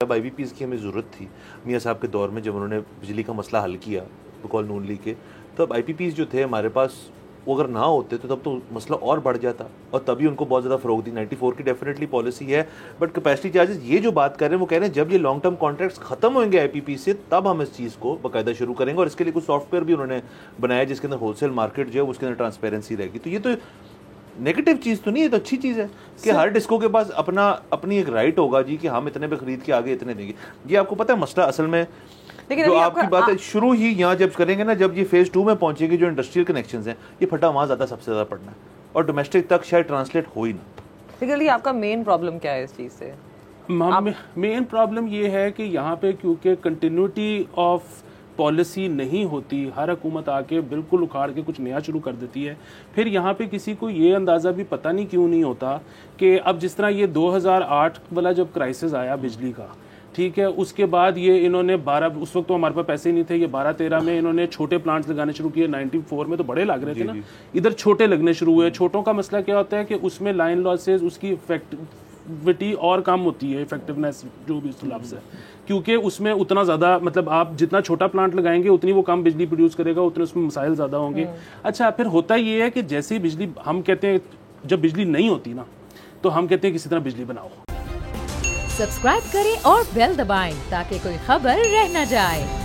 जब आईपीपीज़ की हमें ज़रूरत थी मियाँ साहब के दौर में, जब उन्होंने बिजली का मसला हल किया बकौल नून लीग के, तब आईपीपीज़ जो थे हमारे पास, वो अगर ना होते तो तब तो मसला और बढ़ जाता, और तभी उनको बहुत ज़्यादा फ़रोग दी। 94 की डेफिनेटली पॉलिसी है, बट कैपेसिटी चार्जेस ये जो बात कर रहे हैं, वो कह रहे हैं जब ये लॉन्ग टर्म कॉन्ट्रैक्ट्स खत्म होंगे आईपीपी से, तब हम इस चीज़ को बाकायदा शुरू करेंगे, और इसके लिए कुछ सॉफ्टवेयर भी उन्होंने बनाया जिसके अंदर होलसेल मार्केट जो है उसके अंदर ट्रांसपेरेंसी रहेगी। तो ये तो नेगेटिव चीज़ तो नहीं है, तो अच्छी चीज़ है कि हर डिस्को के पास अपनी एक राइट होगा जी कि हम इतने पे खरीद के आगे इतने देंगे। ये आपको पता है मसला असल में जो आपकी बात है शुरू ही यहाँ जब करेंगे ना, जब ये फेज़ 2 में पहुंचेगी, जो इंडस्ट्रियल कनेक्शंस हैं, ये फटा वहाँ ज़्यादा सबसे ज़्यादा पड़ना है, और डोमेस्टिक तक शायद ट्रांसलेट हो ही ना। लेकिन आपका मेन प्रॉब्लम क्या है इस चीज़ से? मेन प्रॉब्लम ये है कि यहाँ पे क्योंकि कंटिन्यूटी ऑफ पॉलिसी नहीं होती, हर हुकूमत आके बिल्कुल उखाड़ के कुछ नया शुरू कर देती है। फिर यहाँ पे किसी को ये अंदाज़ा भी पता नहीं क्यों नहीं होता कि अब जिस तरह ये 2008 वाला जब क्राइसिस आया बिजली का, ठीक है, उसके बाद ये इन्होंने 12, उस वक्त तो हमारे पास पैसे नहीं थे, ये 12-13 में इन्होंने छोटे प्लांट्स लगाने शुरू किए। 94 में तो बड़े लग रहे थे ना, इधर छोटे लगने शुरू हुए। छोटों का मसला क्या होता है कि उसमें लाइन लॉसेज, उसकी इफेक्टिविटी और कम होती है, इफेक्टिवनेस जो भी लफ्ज़ है, क्योंकि उसमें उतना ज़्यादा, मतलब आप जितना छोटा प्लांट लगाएंगे उतनी वो कम बिजली प्रोड्यूस करेगा, उतने उसमें मसाइल ज़्यादा होंगे। अच्छा, फिर होता ये है कि जैसे ही बिजली, हम कहते हैं जब बिजली नहीं होती ना, तो हम कहते हैं किसी तरह बिजली बनाओ। सब्सक्राइब करें और बेल दबाएं ताकि कोई खबर रह न जाए।